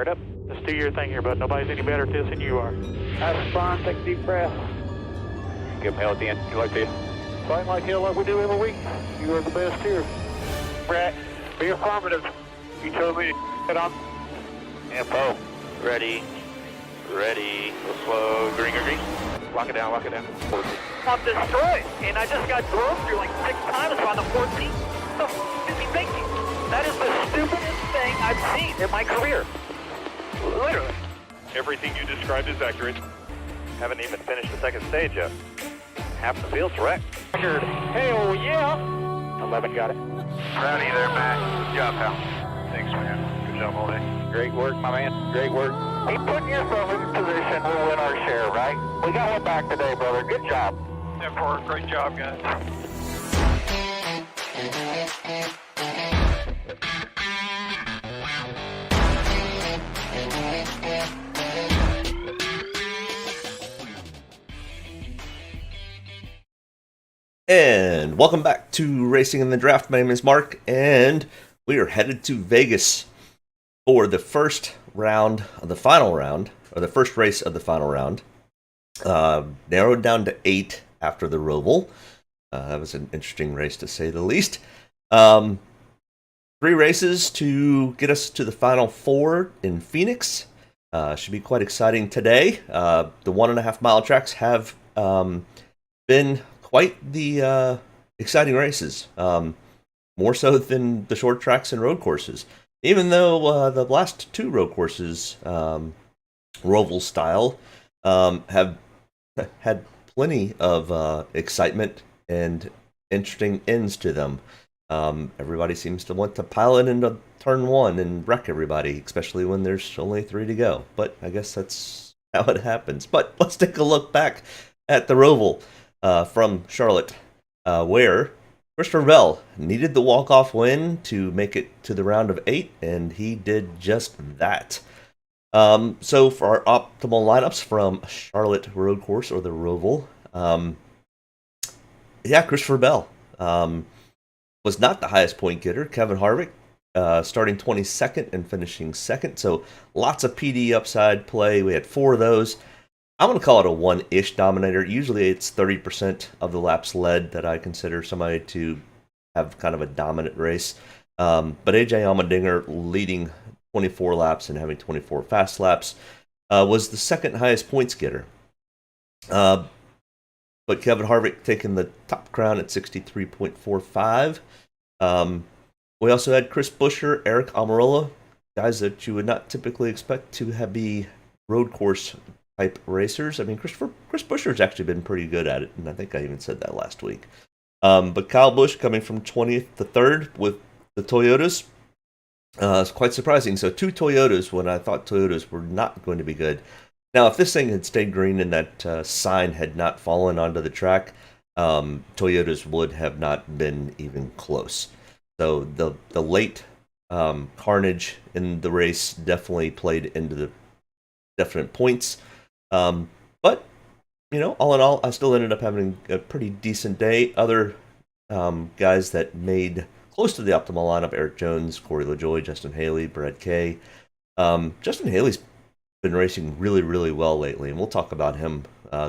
Fired up. Just do your thing here, bud. Nobody's any better at this than you are. That's fine. Take a deep breath. Give him hell at the end. You like this? Fight like hell like we do every week. You are the best here. Brett, be affirmative. You told me to get on. Info. Ready. Ready. Slow. Green, green, green. Lock it down, lock it down. I'm destroyed, and I just got drove through like 6 times on the 14th. What the f*** is he thinking? That is the stupidest thing I've seen in my career. Literally. Everything you described is accurate. Haven't even finished the second stage yet. Half the field's wrecked. Hell yeah! 11 got it. Rowdy there, Matt. Good job, pal. Thanks, man. Good job all day. Great work, my man. Great work. Keep putting yourself in position, we'll win our share, right? We got one back today, brother. Good job. 10-4, great job, guys. And welcome back to Racing in the Draft. My name is Mark, and we are headed to Vegas for the first round of the final round, or the first race of the final round. Narrowed down to 8 after the Roval. That was an interesting race, to say the least. 3 races to get us to the final 4 in Phoenix. Should be quite exciting today. The 1.5 mile tracks have been quite the exciting races, more so than the short tracks and road courses. Even though the last 2 road courses, Roval style, have had plenty of excitement and interesting ends to them. Everybody seems to want to pile it into turn 1 and wreck everybody, especially when there's only 3 to go. But I guess that's how it happens. But let's take a look back at the Roval from Charlotte, where Christopher Bell needed the walk-off win to make it to the round of 8, and he did just that. So for our optimal lineups from Charlotte Road Course, or the Roval, Christopher Bell was not the highest point getter. Kevin Harvick starting 22nd and finishing 2nd, so lots of PD upside play. We had 4 of those. I'm going to call it a 1-ish dominator. Usually it's 30% of the laps led that I consider somebody to have kind of a dominant race. But AJ Allmendinger leading 24 laps and having 24 fast laps was the second highest points getter. But Kevin Harvick taking the top crown at 63.45. We also had Chris Buescher, Eric Almirola, guys that you would not typically expect to be road course type racers. I mean, Chris Buescher's actually been pretty good at it, and I think I even said that last week. But Kyle Busch coming from 20th to 3rd with the Toyotas. It's quite surprising. So 2 Toyotas when I thought Toyotas were not going to be good. Now, if this thing had stayed green and that sign had not fallen onto the track, Toyotas would have not been even close. So the late carnage in the race definitely played into the definite points. But, you know, all in all, I still ended up having a pretty decent day. Other guys that made close to the optimal lineup: Eric Jones, Corey LaJoie, Justin Haley, Brad Kay. Justin Haley's been racing really, really well lately, and we'll talk about him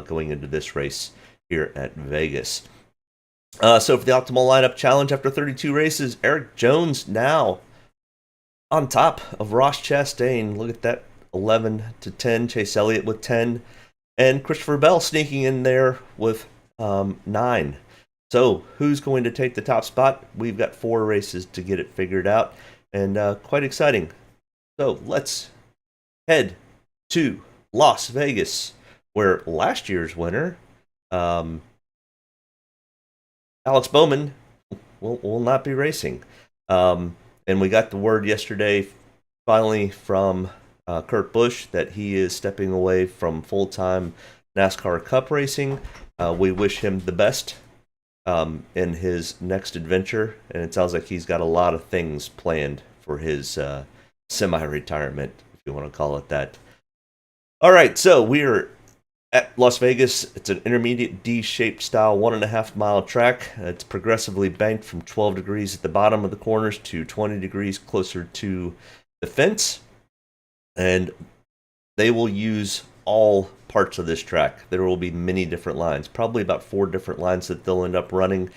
going into this race here at Vegas. So for the optimal lineup challenge after 32 races, Eric Jones now on top of Ross Chastain. Look at that, 11 to 10. Chase Elliott with 10, and Christopher Bell sneaking in there with 9. So who's going to take the top spot? We've got 4 races to get it figured out, and quite exciting. So let's head to Las Vegas, where last year's winner, Alex Bowman, will not be racing. And we got the word yesterday, finally, from Kurt Busch that he is stepping away from full-time NASCAR Cup racing. We wish him the best in his next adventure, and it sounds like he's got a lot of things planned for his semi-retirement, if you want to call it that. All right, so we are at Las Vegas. It's an intermediate D-shaped style 1.5 mile track. It's progressively banked from 12 degrees at the bottom of the corners to 20 degrees closer to the fence. and they will use all parts of this track. There will be many different lines, probably about 4 different lines that they'll end up running.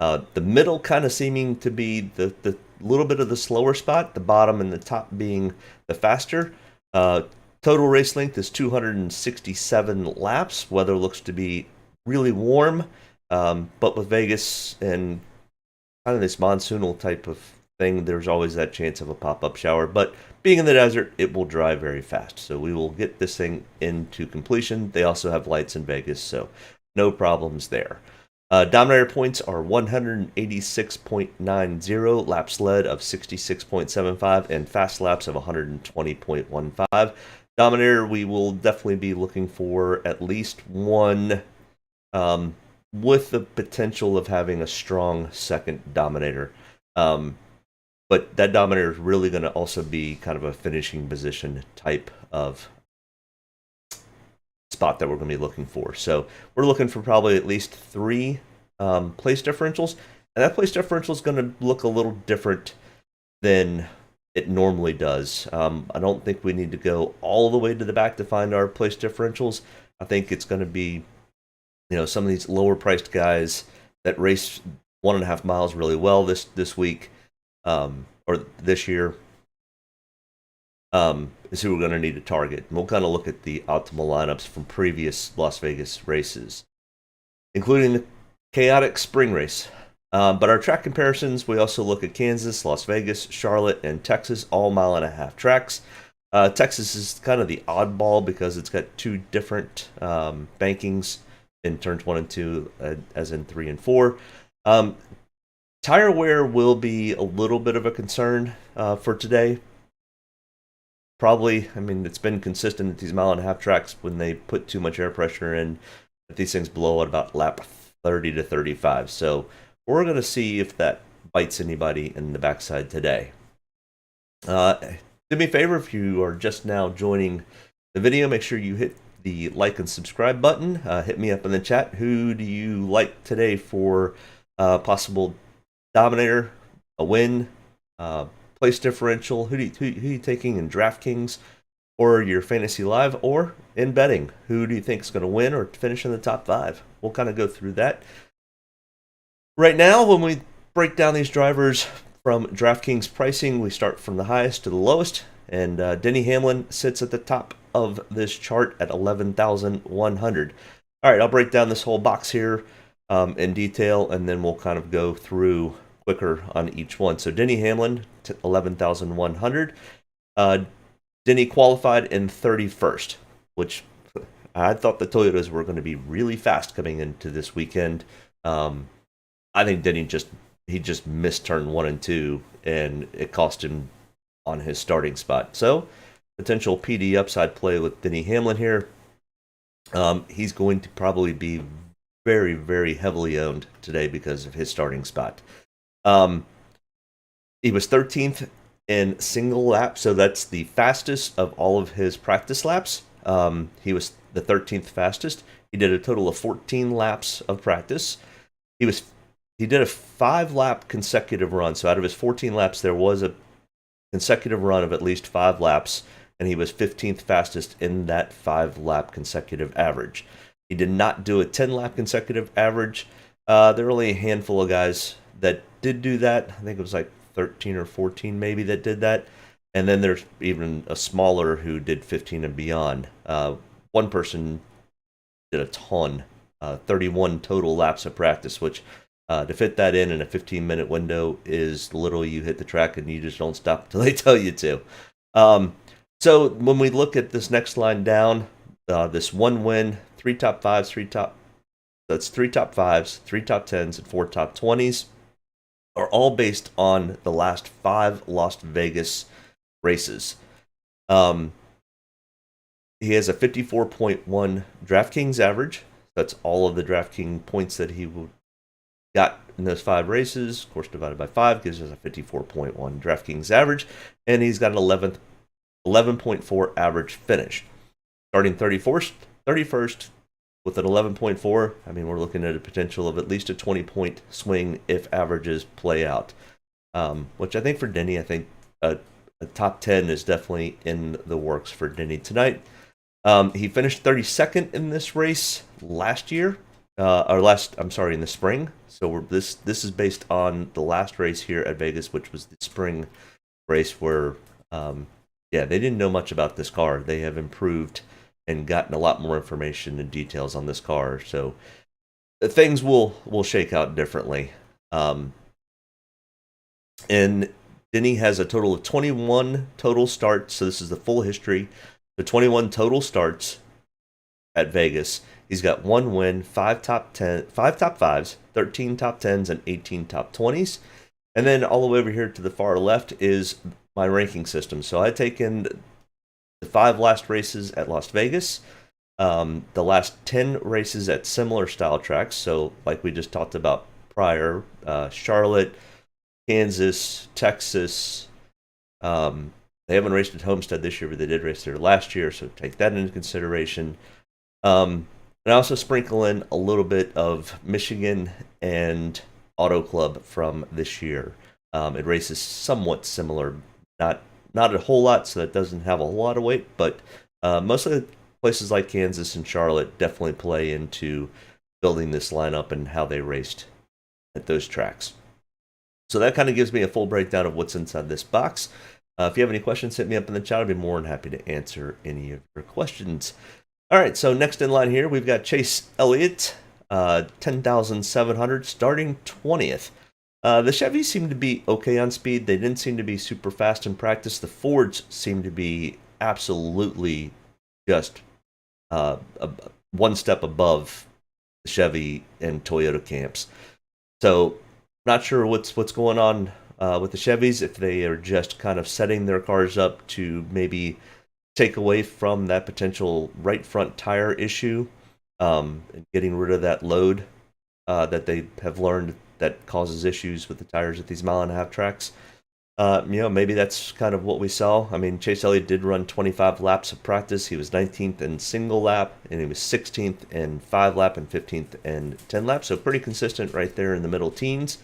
The middle kind of seeming to be the little bit of the slower spot, the bottom and the top being the faster. Total race length is 267 laps. Weather looks to be really warm, but with Vegas and kind of this monsoonal type of thing, there's always that chance of a pop-up shower. But being in the desert, it will dry very fast. So we will get this thing into completion. They also have lights in Vegas, so no problems there. Dominator points are 186.90, laps led of 66.75, and fast laps of 120.15. Dominator, we will definitely be looking for at least one, with the potential of having a strong second Dominator. But that Dominator is really going to also be kind of a finishing position type of spot that we're going to be looking for. So we're looking for probably at least 3 place differentials, and that place differential is going to look a little different than it normally does. I don't think we need to go all the way to the back to find our place differentials. I think it's going to be, some of these lower priced guys that race 1.5 miles really well this week, or this year, is who we're going to need to target. And we'll kind of look at the optimal lineups from previous Las Vegas races, including the chaotic spring race. But our track comparisons, we also look at Kansas, Las Vegas, Charlotte, and Texas, all 1.5-mile tracks. Texas is kind of the oddball because it's got 2 different bankings in turns 1 and 2, as in 3 and 4. Tire wear will be a little bit of a concern for today. Probably, it's been consistent at these 1.5-mile tracks when they put too much air pressure in, that these things blow at about lap 30 to 35. So we're going to see if that bites anybody in the backside today. Do me a favor, if you are just now joining the video, make sure you hit the like and subscribe button. Hit me up in the chat. Who do you like today for possible Dominator, a win, place differential? Who are you taking in Draftkings or your Fantasy Live, or in betting? Who do you think is going to win or finish in the top 5? We'll kind of go through that. Right now, when we break down these drivers from Draftkings pricing, we start from the highest to the lowest, and Denny Hamlin sits at the top of this chart at 11,100. All right, I'll break down this whole box here in detail, and then we'll kind of go through quicker on each one. So Denny Hamlin, 11,100. Denny qualified in 31st, which I thought the Toyotas were going to be really fast coming into this weekend. I think Denny just missed turn 1 and 2, and it cost him on his starting spot. So potential PD upside play with Denny Hamlin here. He's going to probably be very, very heavily owned today because of his starting spot. He was 13th in single lap, so that's the fastest of all of his practice laps. He was the 13th fastest. He did a total of 14 laps of practice. He did a 5-lap consecutive run. So out of his 14 laps, there was a consecutive run of at least 5 laps, and he was 15th fastest in that 5-lap consecutive average. He did not do a 10-lap consecutive average. There were only a handful of guys that did do that. I think it was like 13 or 14 maybe that did that. And then there's even a smaller who did 15 and beyond. One person did a ton, 31 total laps of practice, which to fit that in a 15-minute window is literally you hit the track and you just don't stop until they tell you to. So when we look at this next line down, this 1 win, 3 top 5s, that's 3 top 5s, 3 top 10s, and 4 top 20s, are all based on the last 5 Las Vegas races. He has a 54.1 DraftKings average. That's all of the DraftKings points that he got in those 5 races. Of course, divided by 5 gives us a 54.1 DraftKings average. And he's got an 11.4 average finish. Starting 31st with an 11.4, we're looking at a potential of at least a 20-point swing if averages play out. Which I think for Denny, a a top 10 is definitely in the works for Denny tonight. He finished 32nd in this race last year, in the spring. So this is based on the last race here at Vegas, which was the spring race where, they didn't know much about this car. They have improved and gotten a lot more information and details on this car. So things will shake out differently. And Denny has a total of 21 total starts. So this is the full history. The 21 total starts at Vegas. He's got 1 win, 5 top 5s, 13 top 10s, and 18 top 20s. And then all the way over here to the far left is my ranking system. So I've taken the 5 last races at Las Vegas, the last 10 races at similar style tracks. So like we just talked about prior, Charlotte, Kansas, Texas. They haven't raced at Homestead this year, but they did race there last year, so take that into consideration. And I also sprinkle in a little bit of Michigan and Auto Club from this year. It races somewhat similar, not a whole lot, so that doesn't have a whole lot of weight, but most of the places like Kansas and Charlotte definitely play into building this lineup and how they raced at those tracks. So that kind of gives me a full breakdown of what's inside this box. If you have any questions, hit me up in the chat. I'll be more than happy to answer any of your questions. All right, so next in line here, we've got Chase Elliott, 10,700, starting 20th. The Chevys seem to be okay on speed. They didn't seem to be super fast in practice. The Fords seem to be absolutely just one step above the Chevy and Toyota camps. So not sure what's going on with the Chevys, if they are just kind of setting their cars up to maybe take away from that potential right front tire issue, and getting rid of that load that they have learned that causes issues with the tires at these 1.5 mile tracks. Maybe that's kind of what we saw. I mean, Chase Elliott did run 25 laps of practice. He was 19th in single lap, and he was 16th in 5 lap and 15th in 10 laps. So pretty consistent right there in the middle teens.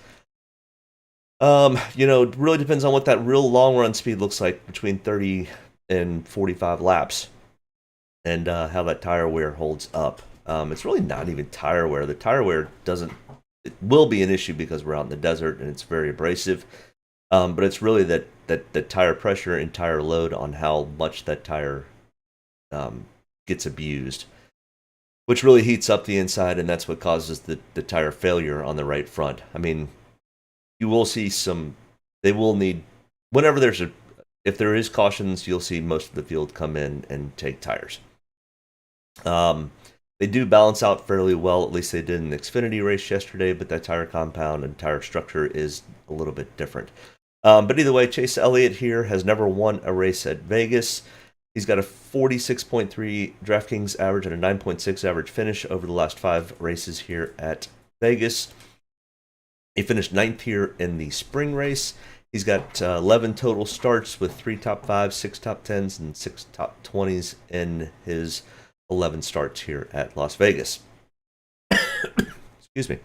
It really depends on what that real long run speed looks like between 30 and 45 laps, and how that tire wear holds up. It's really not even tire wear. The tire wear it will be an issue because we're out in the desert and it's very abrasive. But it's really that tire pressure and tire load on how much that tire gets abused, which really heats up the inside, and that's what causes the tire failure on the right front. I mean, you will see they will need, whenever if there is cautions, you'll see most of the field come in and take tires. They do balance out fairly well, at least they did in the Xfinity race yesterday, but that tire compound and tire structure is a little bit different. But either way, Chase Elliott here has never won a race at Vegas. He's got a 46.3 DraftKings average and a 9.6 average finish over the last 5 races here at Vegas. He finished 9th here in the spring race. He's got 11 total starts with 3 top 5s, 6 top 10s, and 6 top 20s in his 11 starts here at Las Vegas. Excuse me.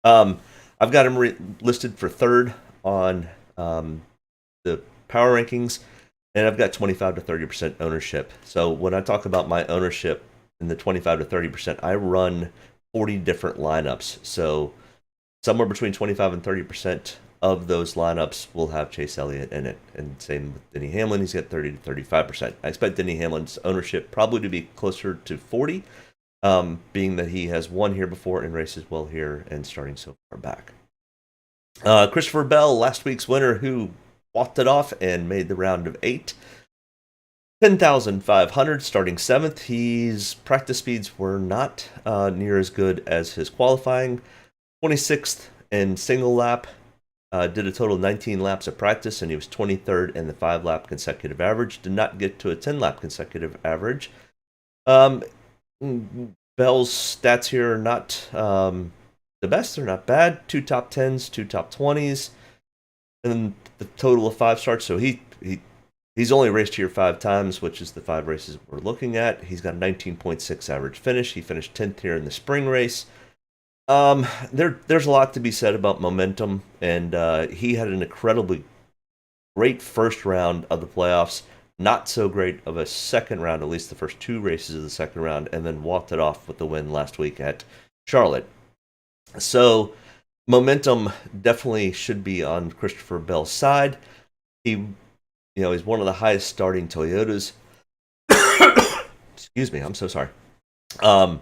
I've got him listed for 3rd on the power rankings, and I've got 25 to 30% ownership. So when I talk about my ownership in the 25 to 30%, I run 40 different lineups. So somewhere between 25 and 30% of those lineups will have Chase Elliott in it. And same with Denny Hamlin, he's got 30 to 35%. I expect Denny Hamlin's ownership probably to be closer to 40, being that he has won here before and races well here and starting so far back. Christopher Bell, last week's winner, who walked it off and made the round of 8. 10,500, starting 7th. His practice speeds were not near as good as his qualifying. 26th in single lap. Did a total of 19 laps of practice, and he was 23rd in the 5-lap consecutive average. Did not get to a 10-lap consecutive average. Bell's stats here are not the best. They're not bad. 2 top 10s, 2 top 20s, and the total of 5 starts. So he's only raced here 5 times, which is the 5 races we're looking at. He's got a 19.6 average finish. He finished 10th here in the spring race. There's a lot to be said about momentum, and he had an incredibly great first round of the playoffs, not so great of a second round, at least the first 2 races of the second round, and then walked it off with the win last week at Charlotte. So momentum definitely should be on Christopher Bell's side. He's one of the highest starting Toyotas. Excuse me, I'm so sorry. I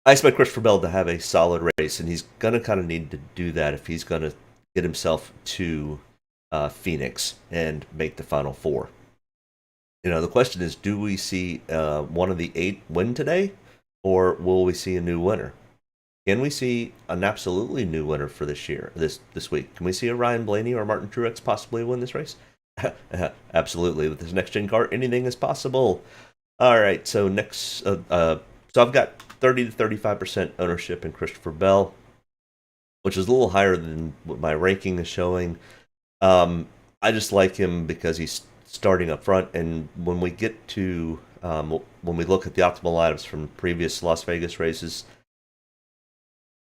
expect Christopher Bell to have a solid race, and he's going to kind of need to do that if he's going to get himself to Phoenix and make the Final Four. The question is, do we see one of the 8 win today, or will we see a new winner? Can we see an absolutely new winner for this week? Can we see a Ryan Blaney or Martin Truex possibly win this race? Absolutely. With this next-gen car, anything is possible. All right, so next, so I've got 30 to 35% ownership in Christopher Bell, which is a little higher than what my ranking is showing. I just like him because he's starting up front, and when we get to when we look at the optimal lineups from previous Las Vegas races,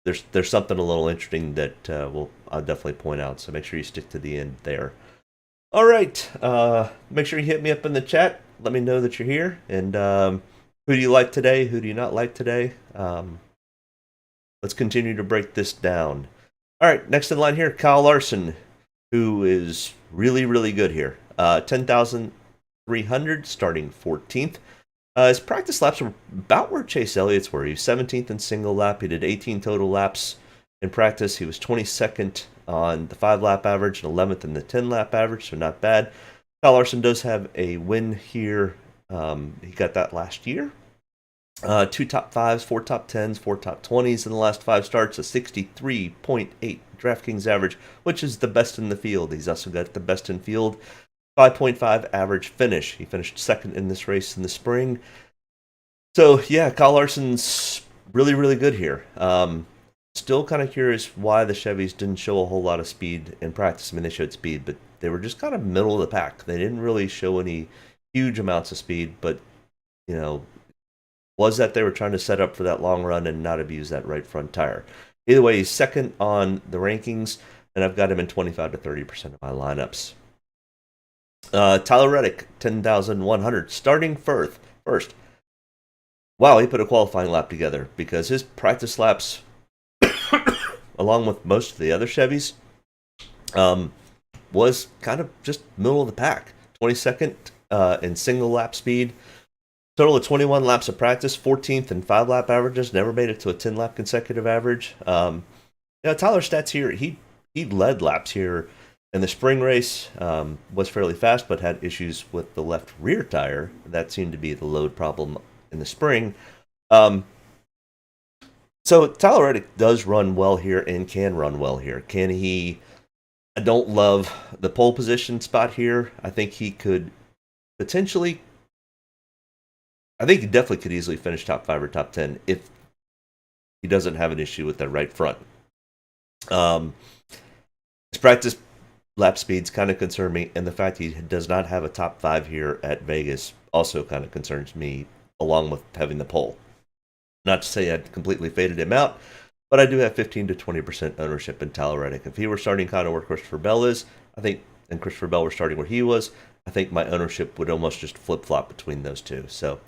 there's something a little interesting that I'll definitely point out. So make sure you stick to the end there. All right, make sure you hit me up in the chat. Let me know that you're here, and who do you like today? Who do you not like today? Let's continue to break this down. All right, next in line here, Kyle Larson, who is really, really good here. 10,300, starting 14th. His practice laps were about where Chase Elliott's were. He was 17th in single lap. He did 18 total laps in practice. He was 22nd on the 5-lap average and 11th in the 10-lap average, so not bad. Kyle Larson does have a win here. He got that last year. 2 top 5s, 4 top 10s, 4 top 20s in the last 5 starts, a 63.8 Draftkings average, which is the best in the field. He's also got the best in field 5.5 average finish. He finished 2nd in this race in the spring. So, yeah, Kyle Larson's really, really good here. Still kind of curious why the Chevys didn't show a whole lot of speed in practice. I mean, they showed speed, but they were just kind of middle of the pack. They didn't really show any huge amounts of speed, but, was that they were trying to set up for that long run and not abuse that right front tire. Either way, he's 2nd on the rankings, and I've got him in 25 to 30% of my lineups. Tyler Reddick, 10,100, starting first. Wow, he put a qualifying lap together because his practice laps, along with most of the other Chevys, was kind of just middle of the pack. 22nd in single lap speed. Total of 21 laps of practice, 14th in 5-lap averages, never made it to a 10-lap consecutive average. Tyler's stats here, he led laps here in the spring race, was fairly fast, but had issues with the left rear tire. That seemed to be the load problem in the spring. So Tyler Reddick does run well here and can run well here. Can he? I don't love the pole position spot here. I think he could potentially... I think he definitely could easily finish top 5 or top 10 if he doesn't have an issue with that right front. His practice lap speeds kind of concern me, and the fact he does not have a top 5 here at Vegas also kind of concerns me, along with having the pole. Not to say I'd completely faded him out, but I do have 15 to 20% ownership in Tyler Reddick. If he were starting kind of where Christopher Bell is, and Christopher Bell were starting where he was, I think my ownership would almost just flip-flop between those two. So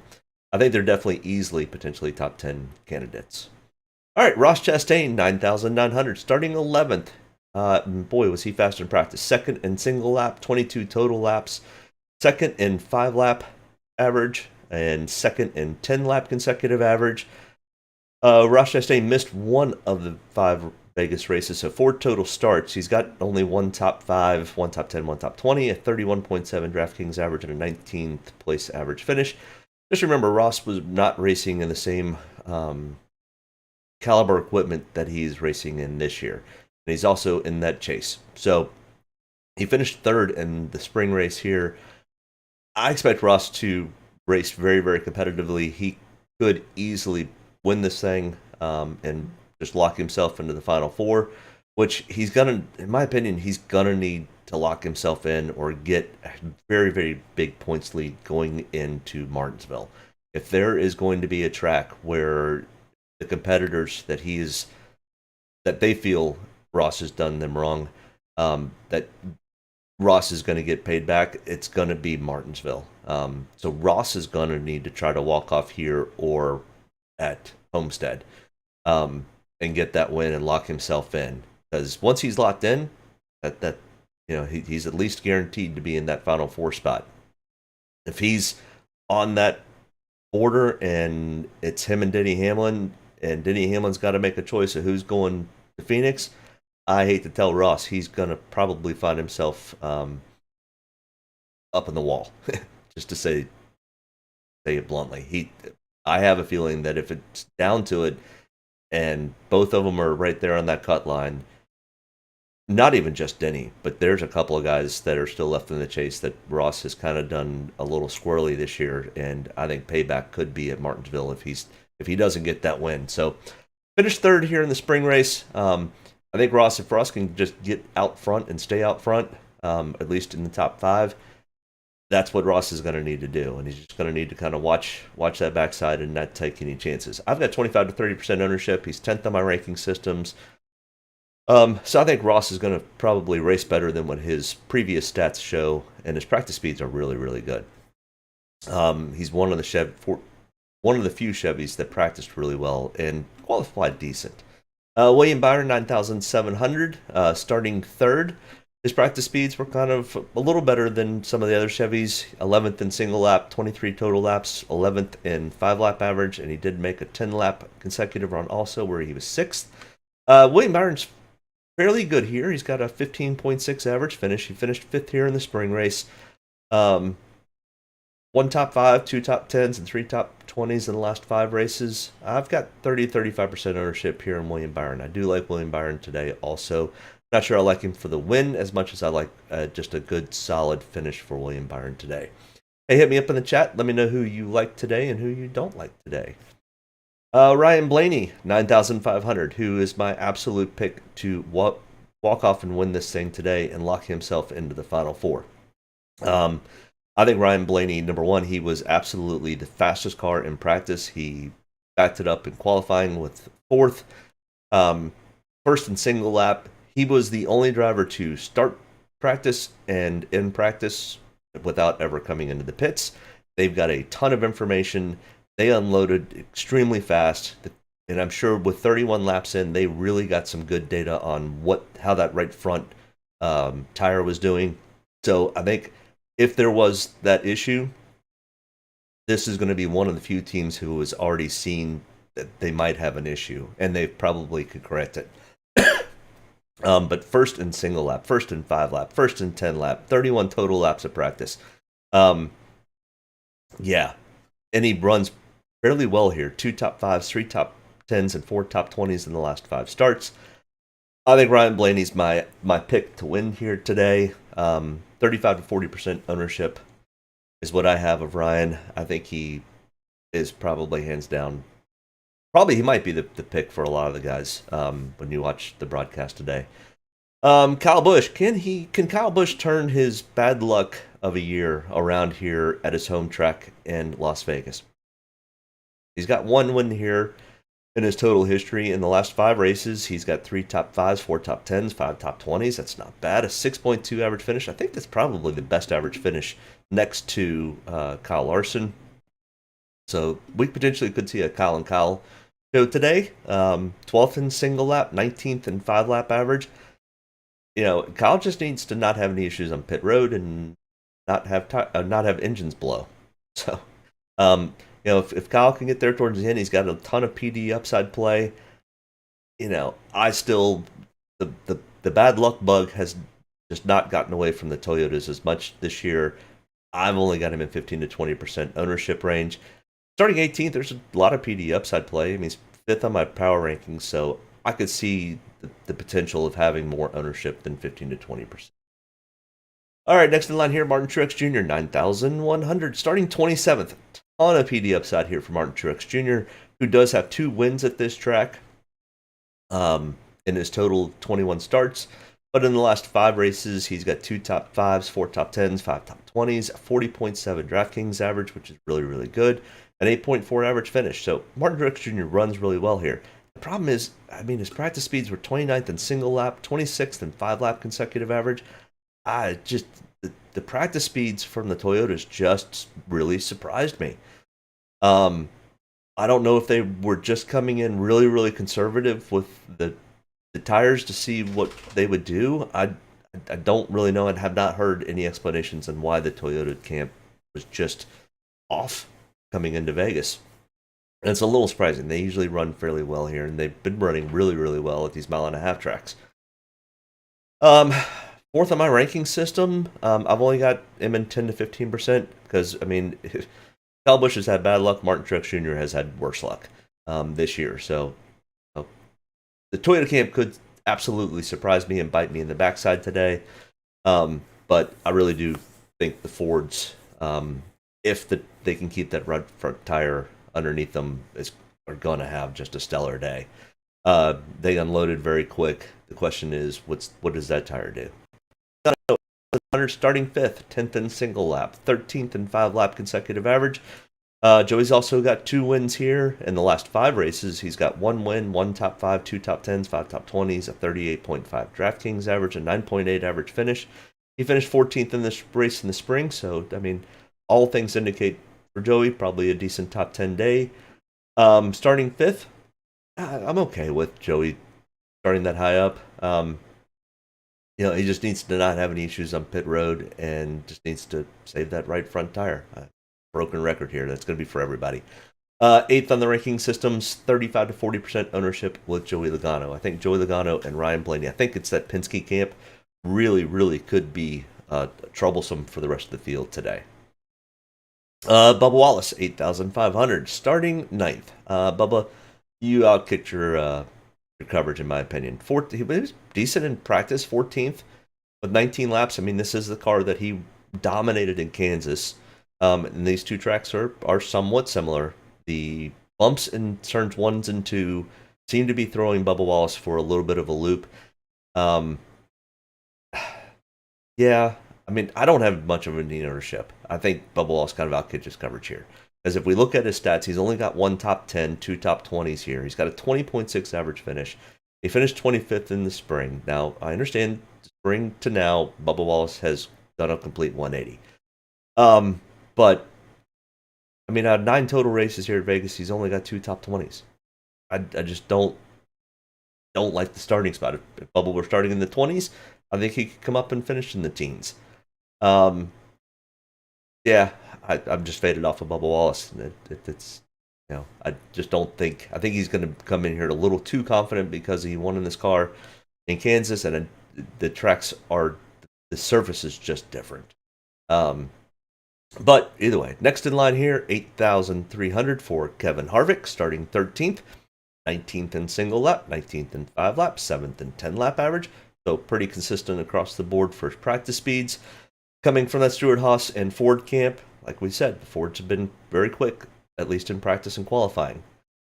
I think they're definitely easily potentially top 10 candidates. All right, Ross Chastain, 9,900, starting 11th. Boy, was he fast in practice. 2nd in single lap, 22 total laps. 2nd in 5-lap average, and 2nd in 10-lap consecutive average. Ross Chastain missed one of the 5 Vegas races, so 4 total starts. He's got only 1 top 5, 1 top 10, 1 top 20, a 31.7 DraftKings average, and a 19th place average finish. Just remember, Ross was not racing in the same caliber equipment that he's racing in this year. And he's also in that chase. So he finished 3rd in the spring race here. I expect Ross to race very, very competitively. He could easily win this thing and just lock himself into the Final Four, which he's going to, in my opinion, he's going to need to lock himself in or get a very, very big points lead going into Martinsville. If there is going to be a track where the competitors that they feel Ross has done them wrong, that Ross is going to get paid back, it's going to be Martinsville. So Ross is going to need to try to walk off here or at Homestead, and get that win and lock himself in. Because once he's locked in, that he's at least guaranteed to be in that Final Four spot. If he's on that border and it's him and Denny Hamlin, and Denny Hamlin's got to make a choice of who's going to Phoenix, I hate to tell Ross, he's going to probably find himself up in the wall, just to say it bluntly. I have a feeling that if it's down to it, and both of them are right there on that cut line, not even just Denny, but there's a couple of guys that are still left in the chase that Ross has kind of done a little squirrely this year, and I think payback could be at Martinsville if he doesn't get that win. So finished third here in the spring race. I think if Ross can just get out front and stay out front, at least in the top 5, that's what Ross is going to need to do, and he's just going to need to kind of watch that backside and not take any chances. I've got 25 to 30% ownership. He's 10th on my ranking systems. So I think Ross is going to probably race better than what his previous stats show, and his practice speeds are really, really good. He's one of the few Chevys that practiced really well and qualified decent. William Byron, 9,700, starting third. His practice speeds were kind of a little better than some of the other Chevys. 11th in single lap, 23 total laps, 11th in 5-lap average, and he did make a 10-lap consecutive run also where he was 6th. William Byron's fairly good here. He's got a 15.6 average finish. He finished 5th here in the spring race. 1 top 5, 2 top 10s, and 3 top 20s in the last 5 races. I've got 30-35% ownership here in William Byron. I do like William Byron today also. Not sure I like him for the win as much as I like just a good, solid finish for William Byron today. Hey, hit me up in the chat. Let me know who you like today and who you don't like today. Ryan Blaney, 9,500, who is my absolute pick to walk off and win this thing today and lock himself into the Final Four. I think Ryan Blaney, number one, he was absolutely the fastest car in practice. He backed it up in qualifying with 4th. First in single lap. He was the only driver to start practice and end practice without ever coming into the pits. They've got a ton of information. They unloaded extremely fast. And I'm sure with 31 laps in, they really got some good data on how that right front tire was doing. So I think if there was that issue, this is going to be one of the few teams who has already seen that they might have an issue, and they probably could correct it. But first in single lap, first in 5 lap, first in 10 lap, 31 total laps of practice. Yeah. And he runs fairly well here. 2 top 5s, 3 top 10s, and 4 top 20s in the last 5 starts. I think Ryan Blaney's my pick to win here today. 35 to 40% ownership is what I have of Ryan. I think he is probably hands down. Probably he might be the pick for a lot of the guys when you watch the broadcast today. Kyle Busch, can Kyle Busch turn his bad luck of a year around here at his home track in Las Vegas? He's got 1 win here in his total history. In the last 5 races, he's got 3 top 5s, 4 top 10s, 5 top 20s. That's not bad. A 6.2 average finish. I think that's probably the best average finish next to Kyle Larson. So we potentially could see a Kyle and Kyle show today. 12th in single lap, 19th in 5-lap average. Kyle just needs to not have any issues on pit road and not have engines blow. So, if Kyle can get there towards the end, he's got a ton of PD upside play. I still the bad luck bug has just not gotten away from the Toyotas as much this year. I've only got him in 15 to 20% ownership range. Starting 18th, there's a lot of PD upside play. I mean, he's 5th on my power rankings, so I could see the potential of having more ownership than 15 to 20%. All right, next in line here, Martin Truex Jr., 9,100, starting 27th. Ton of PD upside here for Martin Truex Jr., who does have 2 wins at this track in his total 21 starts. But in the last 5 races, he's got 2 top 5s, 4 top 10s, 5 top 20s, 40.7 Draftkings average, which is really, really good, an 8.4 average finish. So Martin Truex Jr. runs really well here. The problem is, his practice speeds were 29th in single lap, 26th in 5-lap consecutive average. I just the practice speeds from the Toyotas just really surprised me. I don't know if they were just coming in really, really conservative with the tires to see what they would do. I don't really know and have not heard any explanations on why the Toyota camp was just off coming into Vegas. And it's a little surprising. They usually run fairly well here, and they've been running really, really well at these 1.5-mile tracks. Fourth on my ranking system, I've only got him in 10 to 15% because, I mean, Kyle Busch has had bad luck. Martin Truex Jr. has had worse luck this year. So the Toyota camp could absolutely surprise me and bite me in the backside today. But I really do think the Fords, if they can keep that front tire underneath them, are going to have just a stellar day. They unloaded very quick. The question is, what does that tire do? Starting 5th, 10th in single lap, 13th in 5-lap consecutive average. Joey's also got 2 wins here. In the last 5 races, he's got 1 win, 1 top 5, 2 top 10s, 5 top 20s, a 38.5 Draftkings average, a 9.8 average finish. He finished 14th in this race in the spring, so, I mean, all things indicate for Joey, probably a decent top 10 day. Starting 5th, I'm okay with Joey starting that high up. He just needs to not have any issues on pit road and just needs to save that right front tire. Broken record here. That's going to be for everybody. 8th on the ranking systems, 35 to 40% ownership with Joey Logano. I think Joey Logano and Ryan Blaney, I think it's that Penske camp, really, really could be troublesome for the rest of the field today. Bubba Wallace, 8,500, starting 9th. Bubba, you outkicked your coverage, in my opinion. He was decent in practice, 14th with 19 laps. I mean, this is the car that he dominated in Kansas. And these 2 tracks are somewhat similar. The bumps in turns 1 and 2 seem to be throwing Bubba Wallace for a little bit of a loop. Yeah, I mean, I don't have much of any ownership. I think Bubba Wallace kind of outkicked his coverage here. Because if we look at his stats, he's only got 1 top 10, 2 top 20s here. He's got a 20.6 average finish. He finished 25th in the spring. Now, I understand spring to now, Bubba Wallace has done a complete 180. But, I mean, out of 9 total races here at Vegas, he's only got 2 top 20s. I just don't like the starting spot. If Bubba were starting in the 20s, I think he could come up and finish in the teens. Yeah, I'm just faded off of Bubba Wallace. It's, I just don't think. I think he's going to come in here a little too confident because he won in this car in Kansas, and the tracks are, the surface is just different. But either way, next in line here, 8,300 for Kevin Harvick, starting 13th, 19th in single lap, 19th in 5 laps, 7th in 10 lap average. So pretty consistent across the board for practice speeds. Coming from that Stewart-Haas and Ford camp, like we said, the Fords have been very quick, at least in practice and qualifying.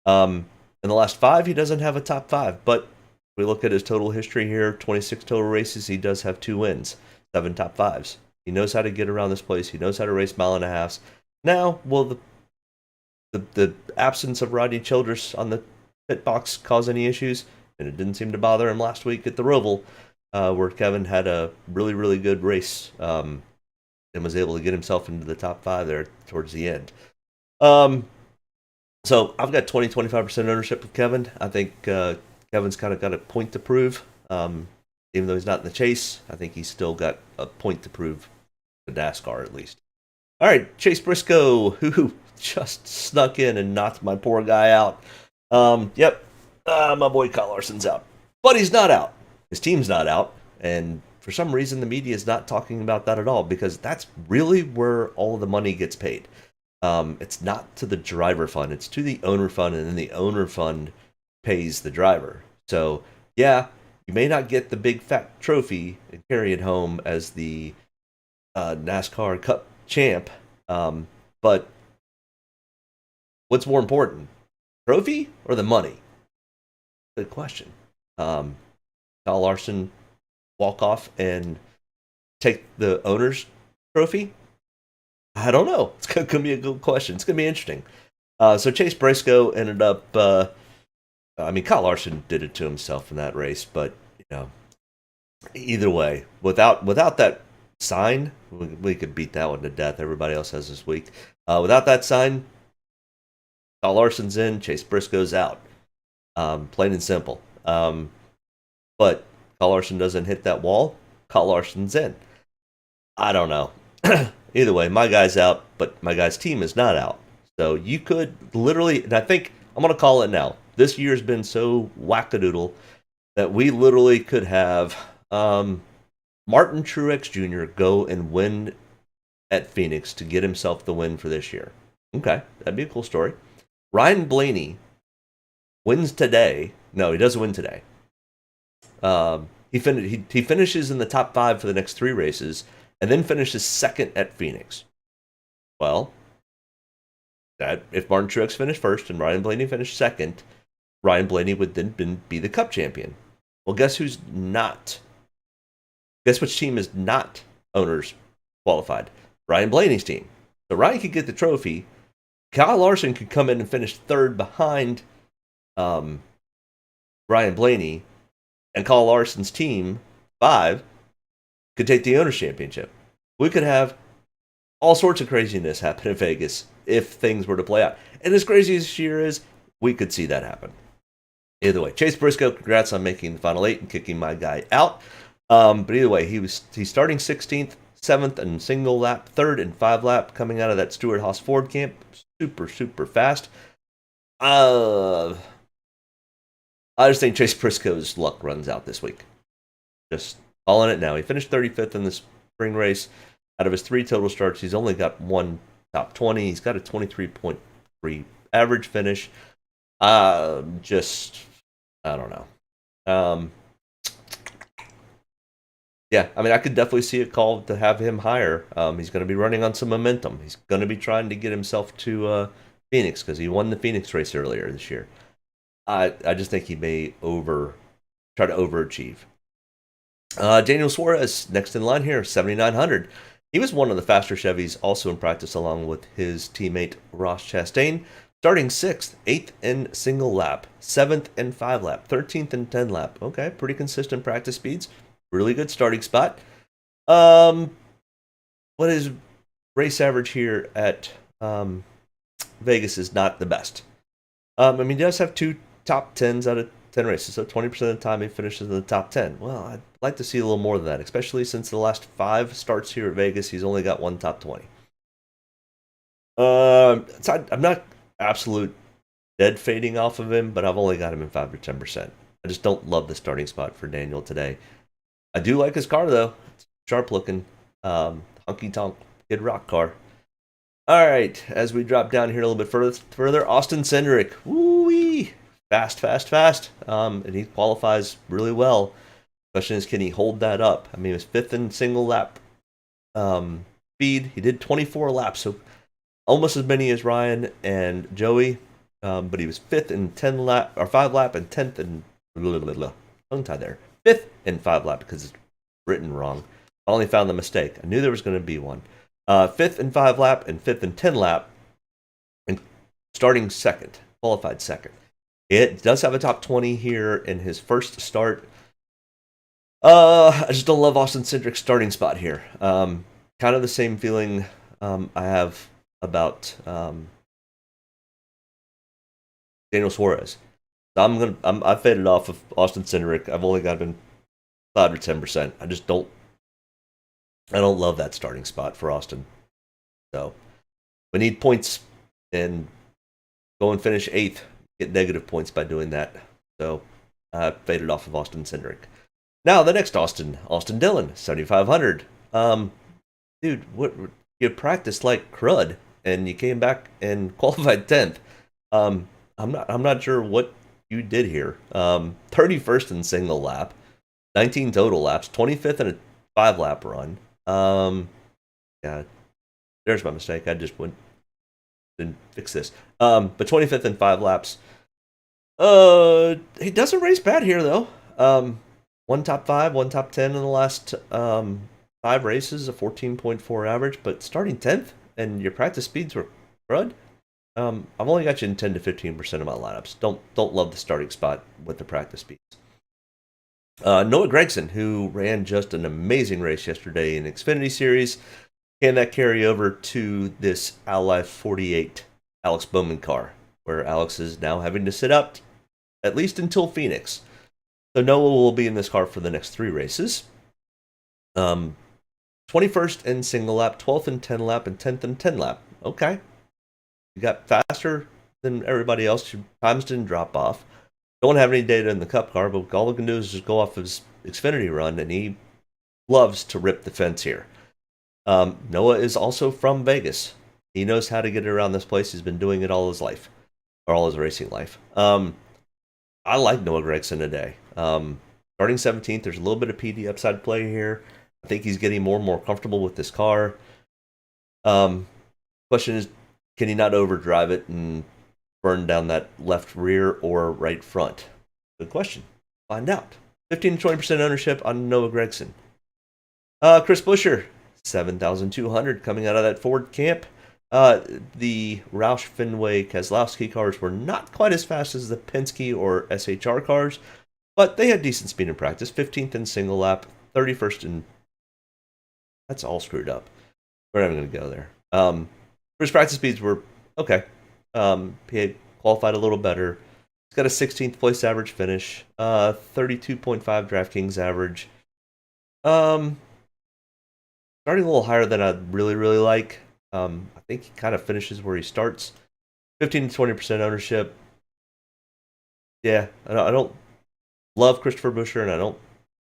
In the last 5, he doesn't have a top 5, but if we look at his total history here, 26 total races, he does have 2 wins, 7 top 5s. He knows how to get around this place. He knows how to race 1.5 miles. Now, will the absence of Rodney Childress on the pit box cause any issues? And it didn't seem to bother him last week at the Roval, where Kevin had a really, really good race and was able to get himself into the top 5 there towards the end. So I've got 20-25% ownership of Kevin. I think Kevin's kind of got a point to prove. Even though he's not in the chase, I think he's still got a point to prove to NASCAR at least. All right, Chase Briscoe, who just snuck in and knocked my poor guy out. My boy Kyle Larson's out. But he's not out. His team's not out. And for some reason, the media is not talking about that at all because that's really where all the money gets paid. It's not to the driver fund. It's to the owner fund, and then the owner fund pays the driver. So, yeah, you may not get the big fat trophy and carry it home as the NASCAR Cup champ, but what's more important, trophy or the money? Good question. Kyle Larson walk off and take the owner's trophy? I don't know. It's going to be a good question. It's going to be interesting. So Chase Briscoe ended up, Kyle Larson did it to himself in that race, but, Either way, without that sign, we could beat that one to death. Everybody else has this week. Without that sign, Kyle Larson's in, Chase Briscoe's out. Plain and simple. But Kyle Larson doesn't hit that wall, Kyle Larson's in. I don't know. Either way, my guy's out, but my guy's team is not out. So you could literally, and I think I'm going to call it now. This year's been so wackadoodle that we literally could have Martin Truex Jr. go and win at Phoenix to get himself the win for this year. Okay, that'd be a cool story. Ryan Blaney wins today. No, he doesn't win today. He finishes in the top 5 for the next 3 races, and then finishes second at Phoenix. Well, that if Martin Truex finished first and Ryan Blaney finished second, Ryan Blaney would then be the Cup champion. Well, guess who's not? Guess which team is not owners qualified? Ryan Blaney's team. So Ryan could get the trophy. Kyle Larson could come in and finish third behind Ryan Blaney, and Kyle Larson's team, 5, could take the Owners' Championship. We could have all sorts of craziness happen in Vegas if things were to play out. And as crazy as this year is, we could see that happen. Either way, Chase Briscoe, congrats on making the final 8 and kicking my guy out. But either way, he's starting 16th, 7th in single lap, 3rd in 5 lap, coming out of that Stewart-Haas Ford camp. Super, super fast. I just think Chase Briscoe's luck runs out this week. Just calling it now. He finished 35th in the spring race. Out of his 3 total starts, he's only got 1 top 20. He's got a 23.3 average finish. I don't know. Yeah, I mean, I could definitely see a call to have him higher. He's going to be running on some momentum. He's going to be trying to get himself to Phoenix because he won the Phoenix race earlier this year. I just think he may try to overachieve. Daniel Suarez, next in line here, 7,900. He was one of the faster Chevys also in practice along with his teammate Ross Chastain. Starting 6th, 8th in single lap, 7th in 5 lap, 13th in 10 lap. Okay, pretty consistent practice speeds. Really good starting spot. What is race average here at Vegas is not the best. I mean, he does have 2 top 10s out of 10 races, so 20% of the time he finishes in the top 10. Well, I'd like to see a little more than that, especially since the last 5 starts here at Vegas, he's only got 1 top 20. So I'm not absolute dead fading off of him, but I've only got him in 5 or 10%. I just don't love the starting spot for Daniel today. I do like his car, though. It's sharp looking. Honky-tonk Kid Rock car. All right, as we drop down here a little bit further, Austin Cindric. Woo-wee! Fast. And he qualifies really well. Question is, can he hold that up? I mean, he was 5th in single lap speed. He did 24 laps, so almost as many as Ryan and Joey. But he was 5th in 5 lap and 10th in tongue tie there. 5th in 5 lap because it's written wrong. I only found the mistake. I knew there was going to be one. 5th in 5 lap and 5th in 10 lap, and starting 2nd, qualified 2nd. It does have a top 20 here in his first start. I just don't love Austin Cindric's starting spot here. Kind of the same feeling I have about Daniel Suarez. I've faded off of Austin Cindric. I've only got him 5 or 10%. I don't love that starting spot for Austin. So we need points and go and finish 8th. Get negative points by doing that. So I faded off of Austin Cindric. Now the next Austin Dillon, 7,500. Dude, what you practiced like crud and you came back and qualified 10th. I'm not sure what you did here. 31st in single lap, 19 total laps, 25th in a 5 lap run. Yeah, there's my mistake. I just didn't fix this. But 25th in 5 laps. He doesn't race bad here though. 1 top 5, 1 top 10 in the last 5 races, a 14.4 average. But starting 10th and your practice speeds were crud. I've only got you in 10 to 15% of my lineups. Don't love the starting spot with the practice speeds. Noah Gragson, who ran just an amazing race yesterday in Xfinity Series. Can that carry over to this Ally 48 Alex Bowman car, where Alex is now having to sit up at least until Phoenix? So Noah will be in this car for the next 3 races. 21st in single lap, 12th in 10 lap, and 10th in 10 lap. Okay. You got faster than everybody else. Your times didn't drop off. Don't have any data in the Cup car, but all we can do is just go off his Xfinity run, and he loves to rip the fence here. Noah is also from Vegas. He knows how to get around this place. He's been doing it all his life, or all his racing life. I like Noah Gragson today. Starting 17th, there's a little bit of PD upside play here. I think he's getting more and more comfortable with this car. Question is, can he not overdrive it and burn down that left rear or right front? Good question. Find out. 15 to 20% ownership on Noah Gragson. Chris Buescher, 7,200 coming out of that Ford camp. The Roush Fenway Keselowski cars were not quite as fast as the Penske or SHR cars, but they had decent speed in practice. 15th in single lap, 31st in... That's all screwed up. We're not even going to go there. His practice speeds were okay. He had qualified a little better. He's got a 16th place average finish, 32.5 Draftkings average. Starting a little higher than I'd really like. I think he kind of finishes where he starts. 15 to 20% ownership. Yeah, I don't love Christopher Buescher, and I don't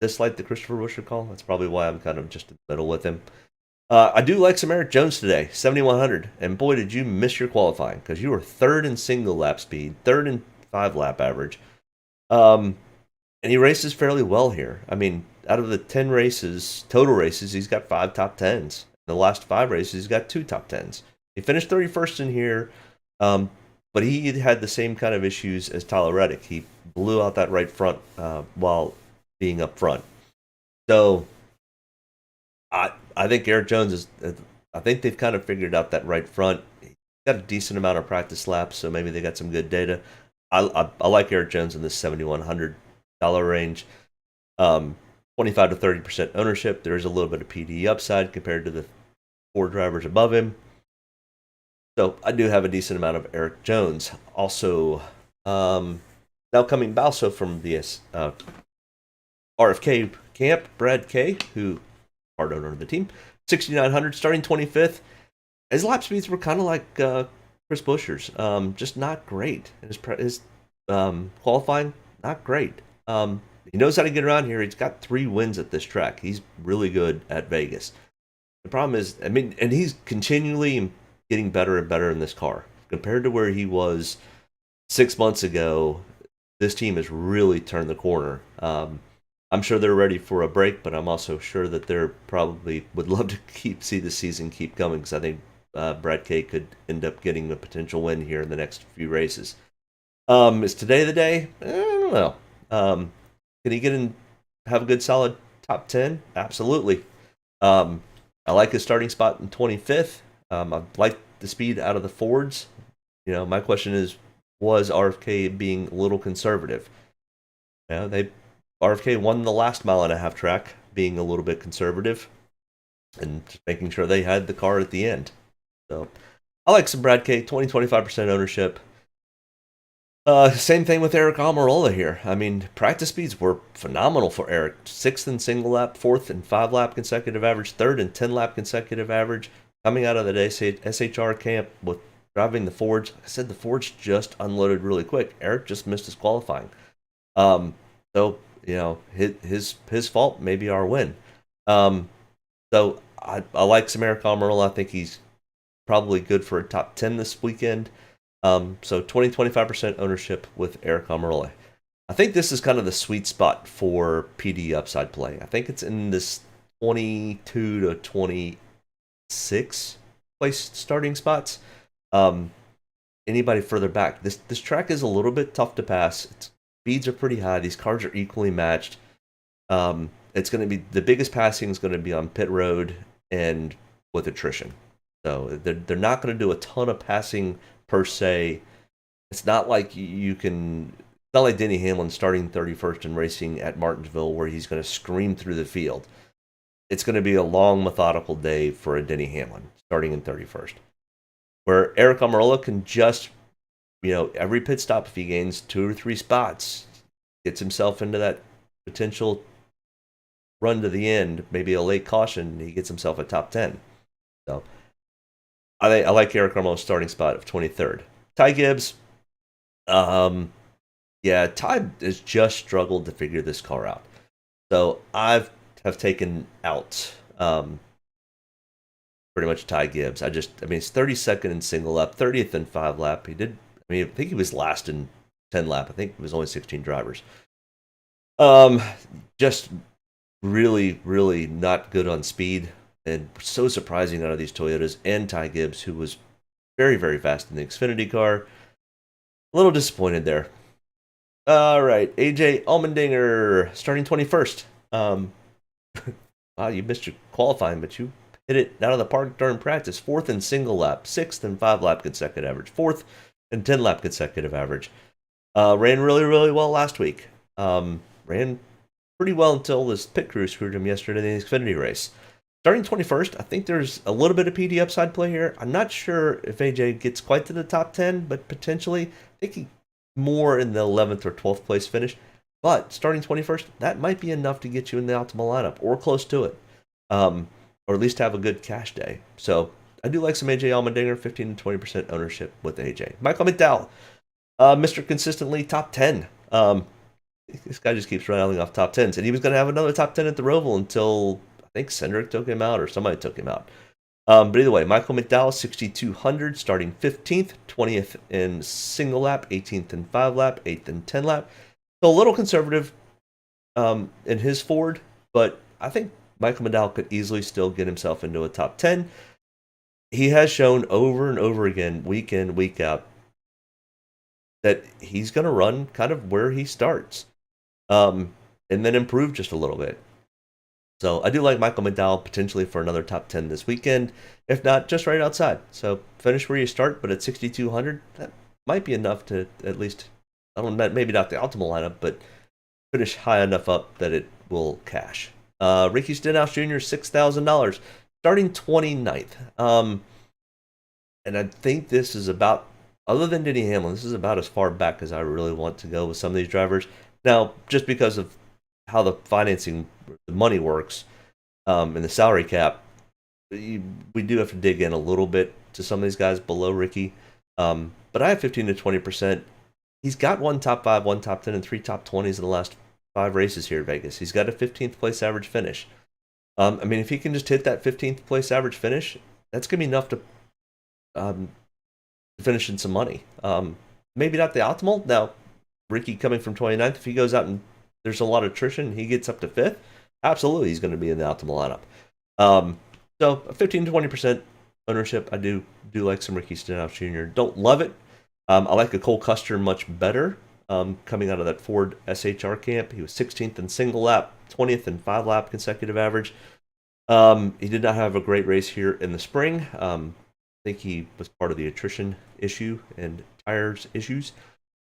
dislike the Christopher Buescher call. That's probably why I'm kind of just in the middle with him. I do like some Eric Jones today, 7,100. And boy, did you miss your qualifying, because you were 3rd in single lap speed, 3rd in 5 lap average. And he races fairly well here. I mean, out of the 10 races, total races, he's got 5 top 10s. In the last 5 races, he's got 2 top 10s. He finished 31st in here, but he had the same kind of issues as Tyler Reddick. He blew out that right front while being up front. So I think Eric Jones is... I think they've kind of figured out that right front. He's got a decent amount of practice laps, so maybe they got some good data. I like Eric Jones in this $7,100 range. 25 to 30% ownership. There is a little bit of PD upside compared to the 4 drivers above him. So I do have a decent amount of Eric Jones. Also, now coming also from the RFK camp, Brad K, who part owner of the team, 6,900, starting 25th. His lap speeds were kind of like Chris Buescher's, just not great. And his qualifying, not great. He knows how to get around here. He's got 3 wins at this track. He's really good at Vegas. The problem is, I mean, and he's continually getting better and better in this car. Compared to where he was 6 months ago, this team has really turned the corner. I'm sure they're ready for a break, but I'm also sure that they're probably would love to see the season keep coming, because I think Brad K could end up getting a potential win here in the next few races. Is today the day? I don't know. Can he get in, have a good solid top 10? Absolutely. I like his starting spot in 25th. I like the speed out of the Fords. You know, my question is, was RFK being a little conservative? You know, RFK won the last mile and a half track, being a little bit conservative and just making sure they had the car at the end. So I like some Brad K, 20-25% ownership. Same thing with Eric Almirola here. I mean, practice speeds were phenomenal for Eric. 6th in single lap, 4th in 5 lap consecutive average, 3rd in 10 lap consecutive average. Coming out of the SHR camp with driving the Fords. Like I said, the Fords just unloaded really quick. Eric just missed his qualifying. So, you know, his fault, maybe our win. So I like some Eric Almirola. I think he's probably good for a top 10 this weekend. So 20-25% ownership with Eric Almirola. I think this is kind of the sweet spot for PD upside play. I think it's in this 22 to 26 place starting spots. Anybody further back, this track is a little bit tough to pass. Speeds are pretty high. These cars are equally matched. It's going to be the biggest passing is going to be on pit road and with attrition. So they're not going to do a ton of passing per se. It's not like you can not like Denny Hamlin starting 31st and racing at Martinsville where he's going to scream through the field. It's going to be a long, methodical day for a Denny Hamlin starting in 31st. Where Eric Almirola can just, every pit stop, if he gains 2 or 3 spots, gets himself into that potential run to the end, maybe a late caution, he gets himself a top 10. So I like Eric Almirola's starting spot of 23rd. Ty Gibbs, Ty has just struggled to figure this car out. So I have taken out pretty much Ty Gibbs. He's 32nd in single lap, 30th in 5 lap. I think he was last in 10 lap. I think it was only 16 drivers. Just really, really not good on speed, and so surprising out of these Toyotas. And Ty Gibbs, who was very, very fast in the Xfinity car. A little disappointed there. All right, AJ Allmendinger starting 21st. Wow, you missed your qualifying, but you hit it out of the park during practice. 4th in single lap, 6th in 5 lap consecutive average, 4th in 10 lap consecutive average. Ran really, really well last week. Ran pretty well until this pit crew screwed him yesterday in the Xfinity race. Starting 21st, I think there's a little bit of PD upside play here. I'm not sure if AJ gets quite to the top 10, but potentially, I think he more in the 11th or 12th place finish. But starting 21st, that might be enough to get you in the optimal lineup or close to it, or at least have a good cash day. So I do like some AJ Allmendinger, 15 to 20% ownership with AJ. Michael McDowell, Mr. Consistently top 10. This guy just keeps rattling off top 10s, and he was going to have another top 10 at the Roval until I think Cindric took him out or somebody took him out. But either way, Michael McDowell, 6,200, starting 15th, 20th in single lap, 18th in 5 lap, 8th in 10 lap. So a little conservative in his Ford, but I think Michael McDowell could easily still get himself into a top 10. He has shown over and over again, week in, week out, that he's going to run kind of where he starts, and then improve just a little bit. So I do like Michael McDowell potentially for another top 10 this weekend, if not just right outside. So finish where you start, but at 6,200, that might be enough to at least, I don't know, maybe not the optimal lineup, but finish high enough up that it will cash. Ricky Stenhouse Jr., $6,000, starting 29th. And I think this is about, other than Denny Hamlin, this is about as far back as I really want to go with some of these drivers. Now, just because of how the financing, the money works, and the salary cap, we do have to dig in a little bit to some of these guys below Ricky. But I have 15 to 20%. He's got 1 top 5, 1 top 10, and 3 top 20s in the last 5 races here at Vegas. He's got a 15th place average finish. If he can just hit that 15th place average finish, that's going to be enough to finish in some money. Maybe not the optimal. Now, Ricky coming from 29th, if he goes out and there's a lot of attrition, he gets up to 5th, absolutely he's going to be in the optimal lineup. So 15 to 20% ownership. I do like some Ricky Stenhouse Jr. Don't love it. I like a Cole Custer much better. Coming out of that Ford SHR camp, he was 16th in single lap, 20th in 5 lap consecutive average. He did not have a great race here in the spring. I think he was part of the attrition issue and tires issues.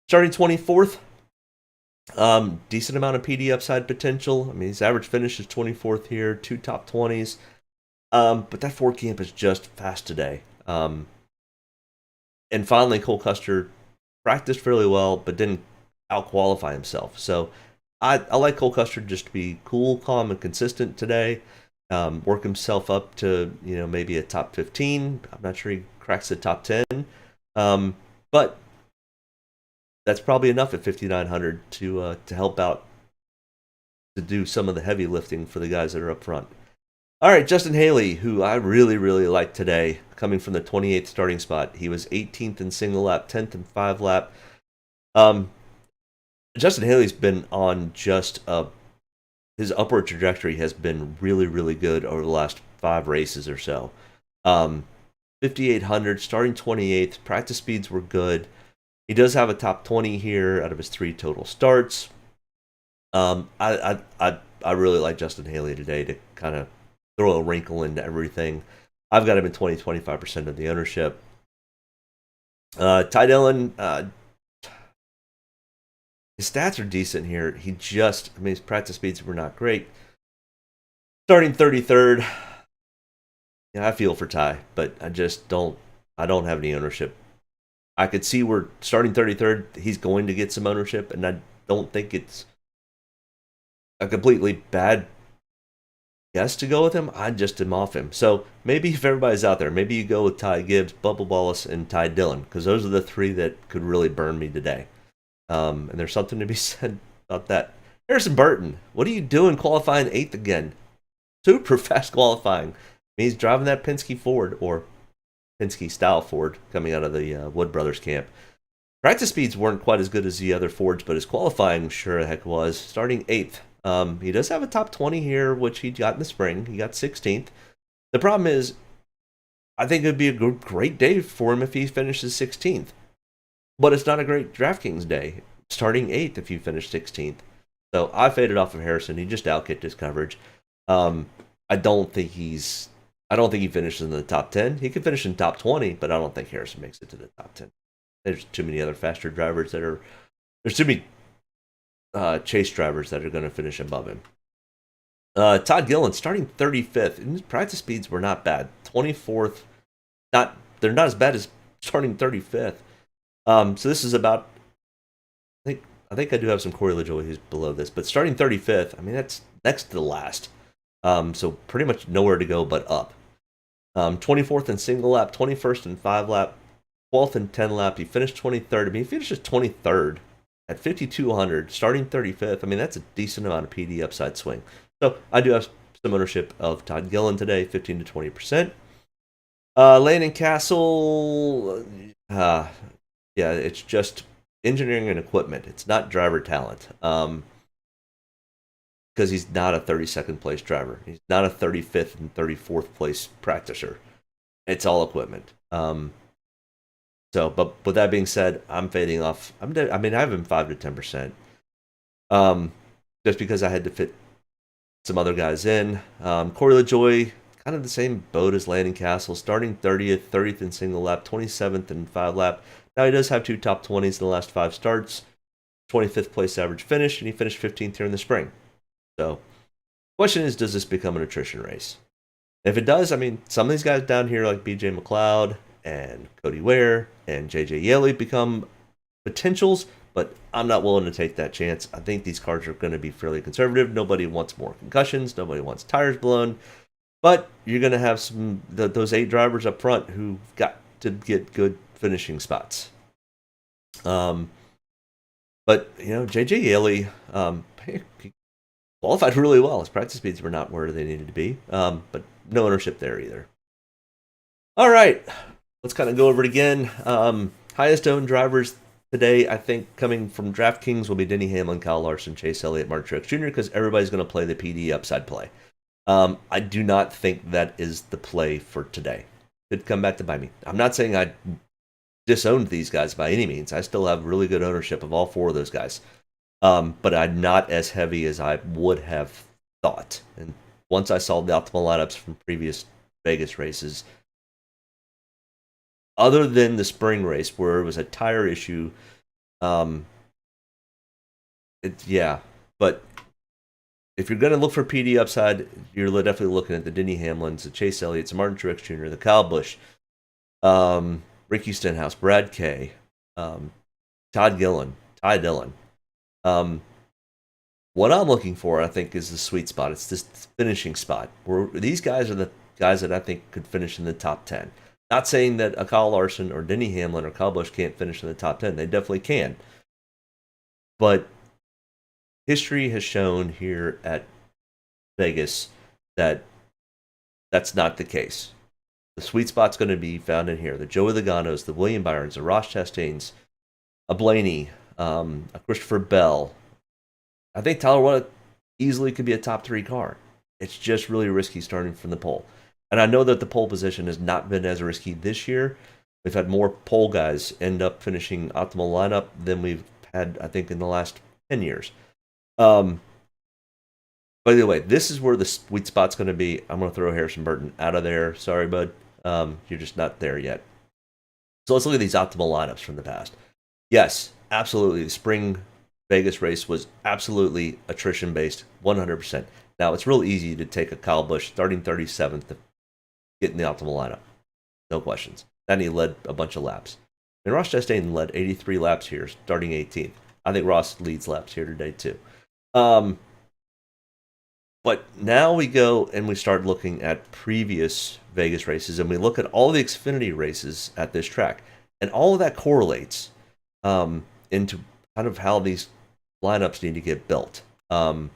Starting 24th, decent amount of PD upside potential. His average finish is 24th here, 2 top 20s. But that Ford camp is just fast today. And finally, Cole Custer practiced fairly well, but didn't out-qualify himself. So I like Cole Custer just to be cool, calm, and consistent today. Work himself up to maybe a top 15. I'm not sure he cracks the top 10. But that's probably enough at 5,900 to help out to do some of the heavy lifting for the guys that are up front. All right, Justin Haley, who I really, really like today, coming from the 28th starting spot. He was 18th in single lap, 10th in 5 lap. Justin Haley's been on just his upward trajectory has been really, really good over the last 5 races or so. 5,800, starting 28th. Practice speeds were good. He does have a top 20 here out of his 3 total starts. I really like Justin Haley today to kind of throw a wrinkle into everything. I've got him in 20-25% of the ownership. Ty Dillon, his stats are decent here. His practice speeds were not great. Starting 33rd. Yeah, I feel for Ty, but I don't have any ownership. I could see where starting 33rd, he's going to get some ownership, and I don't think it's a completely bad guess to go with him. I just am off him. So maybe if everybody's out there, maybe you go with Ty Gibbs, Bubba Wallace, and Ty Dillon, because those are the three that could really burn me today. And there's something to be said about that. Harrison Burton, what are you doing qualifying 8th again? Super fast qualifying. He's driving that Penske Ford, or Penske style Ford, coming out of the Wood Brothers camp. Practice speeds weren't quite as good as the other Fords, but his qualifying sure the heck was. Starting 8th. He does have a top 20 here, which he got in the spring. He got 16th. The problem is, I think it would be a great day for him if he finishes 16th. But it's not a great DraftKings day. Starting 8th if you finish 16th. So I faded off of Harrison. He just outkicked his coverage. I don't think he finishes in the top 10. He could finish in top 20, but I don't think Harrison makes it to the top 10. There's too many other faster drivers there's too many chase drivers that are going to finish above him. Todd Gillen starting 35th, and his practice speeds were not bad. 24th, they're not as bad as starting 35th. So this is about, I think I do have some Corey LaJoy who's below this, but starting 35th, I mean, that's next to the last. So pretty much nowhere to go but up. 24th in single lap, 21st in 5 lap, 12th in 10 lap. He finished 23rd. I mean, he finishes 23rd at 5,200, starting 35th. I mean, that's a decent amount of PD upside swing. So I do have some ownership of Todd Gillen today, 15 to 20%. Landon Castle, yeah, it's just engineering and equipment. It's not driver talent. Because he's not a 32nd place driver. He's not a 35th and 34th place practicer. It's all equipment. But with that being said, I'm fading off. I have him 5 to 10%. Just because I had to fit some other guys in. Corey LaJoy, kind of the same boat as Landon Castle, starting 30th in single lap, 27th in 5 lap. Now he does have 2 top 20s in the last 5 starts, 25th place average finish, and he finished 15th here in the spring. So, question is, does this become an attrition race? If it does, I mean, some of these guys down here like BJ McLeod and Cody Ware and JJ Yeley become potentials, but I'm not willing to take that chance. I think these cars are going to be fairly conservative. Nobody wants more concussions. Nobody wants tires blown. But you're going to have those 8 drivers up front who've got to get good finishing spots. But, JJ Yeley, he qualified really well. His practice speeds were not where they needed to be, but no ownership there either. All right, let's kind of go over it again. Highest owned drivers today, I think, coming from DraftKings will be Denny Hamlin, Kyle Larson, Chase Elliott, Martin Truex Jr., because everybody's going to play the PD upside play. I do not think that is the play for today. Could come back to bite me. I'm not saying I disowned these guys by any means. I still have really good ownership of all 4 of those guys. But I'm not as heavy as I would have thought. And once I saw the optimal lineups from previous Vegas races, other than the spring race where it was a tire issue, but if you're going to look for PD upside, you're definitely looking at the Denny Hamlins, the Chase Elliott's, the Martin Truex Jr., the Kyle Busch, Ricky Stenhouse, Brad Kay, Todd Gillen, Ty Dillon. What I'm looking for, I think, is the sweet spot. It's this finishing spot where these guys are the guys that I think could finish in the top 10. Not saying that a Kyle Larson or Denny Hamlin or Kyle Busch can't finish in the top 10. They definitely can. But history has shown here at Vegas that that's not the case. The sweet spot's going to be found in here. The Joey Logano's, the William Byrons, the Ross Chastains, a Blaney, a Christopher Bell. I think Tyler Reddick easily could be a top 3 car. It's just really risky starting from the pole. And I know that the pole position has not been as risky this year. We've had more pole guys end up finishing optimal lineup than we've had, I think, in the last 10 years. But either way, this is where the sweet spot's going to be. I'm going to throw Harrison Burton out of there. Sorry, bud. You're just not there yet. So let's look at these optimal lineups from the past. Yes, absolutely. The spring Vegas race was absolutely attrition based, 100%. Now it's real easy to take a Kyle Busch starting 37th to get in the optimal lineup, no questions. Then he led a bunch of laps. And Ross Chastain led 83 laps here, starting 18th. I think Ross leads laps here today too. But now we go and we start looking at previous Vegas races, and we look at all the Xfinity races at this track, and all of that correlates into kind of how these lineups need to get built. I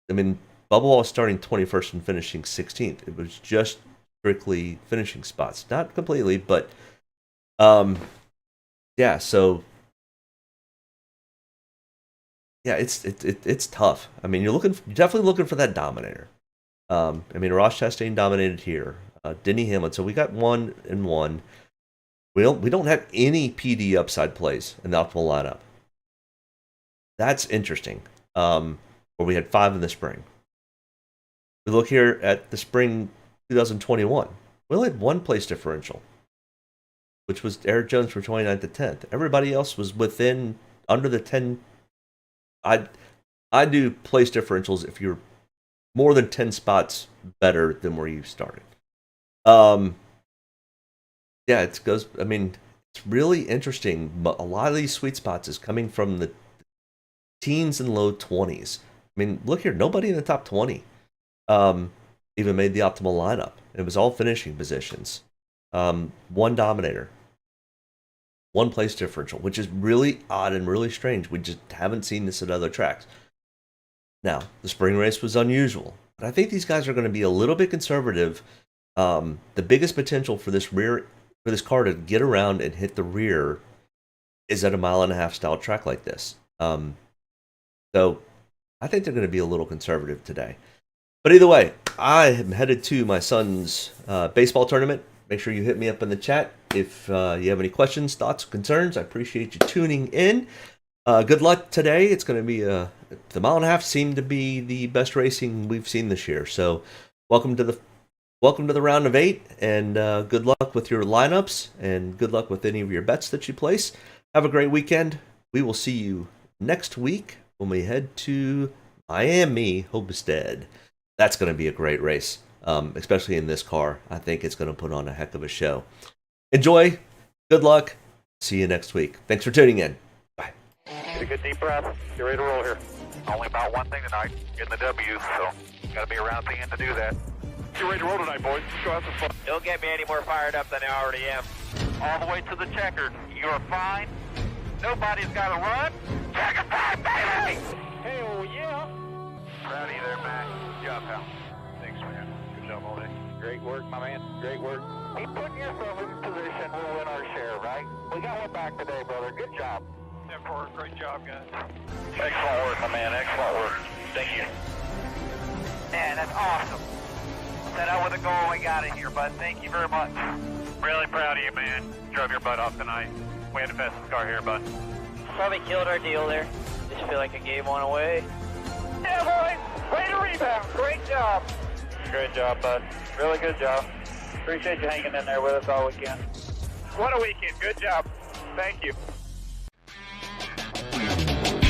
mean, Bubba Wallace starting 21st and finishing 16th. It was just strictly finishing spots, not completely, but yeah. So yeah, it's tough. I mean, you're definitely looking for that dominator. I mean, Ross Chastain dominated here. Denny Hamlin. So we got 1 and 1. We don't have any PD upside plays in the optimal lineup. That's interesting. Where we had 5 in the spring. We look here at the spring 2021. We only had 1 place differential, which was Eric Jones for 29th to 10th. Everybody else was under the 10. I do place differentials if you're more than 10 spots better than where you started. Yeah, it goes. I mean, it's really interesting. But a lot of these sweet spots is coming from the teens and low 20s. I mean, look here. Nobody in the top 20 even made the optimal lineup. It was all finishing positions. 1 dominator. 1 place differential, which is really odd and really strange. We just haven't seen this at other tracks. Now, the spring race was unusual, but I think these guys are going to be a little bit conservative. The biggest potential for this car to get around and hit the rear is at a 1.5 mile style track like this. So I think they're going to be a little conservative today. But either way, I am headed to my son's baseball tournament. Make sure you hit me up in the chat if you have any questions, thoughts, concerns. I appreciate you tuning in. Good luck today. It's going to be the 1.5 mile seemed to be the best racing we've seen this year. So welcome to the round of 8, and good luck with your lineups, and good luck with any of your bets that you place. Have a great weekend. We will see you next week when we head to Miami Homestead. That's going to be a great race. Especially in this car. I think it's going to put on a heck of a show. Enjoy. Good luck. See you next week. Thanks for tuning in. Bye. Get a good deep breath. Get ready to roll here. Only about one thing tonight. Getting the W's, so got to be around the end to do that. Get ready to roll tonight, boys. Let's go have some fun. Don't get me any more fired up than I already am. All the way to the checker. You're fine. Nobody's got to run. Checker time, baby! Hell yeah! Proud of you there, Mac. Good job, pal. Thanks, man. Good job all day. Great work, my man. Great work. Keep putting yourself in position. We'll win our share, right? We got one back today, brother. Good job. Great job, guys. Excellent work, my man. Excellent work. Thank you. Man, that's awesome. Set out with a goal, we got it here, bud. Thank you very much. Really proud of you, man. Drove your butt off tonight. We had the fastest car here, bud. Probably killed our deal there. Just feel like I gave one away. Yeah, boys. Way to rebound. Great job. Great job, bud. Really good job. Appreciate you hanging in there with us all weekend. What a weekend. Good job. Thank you.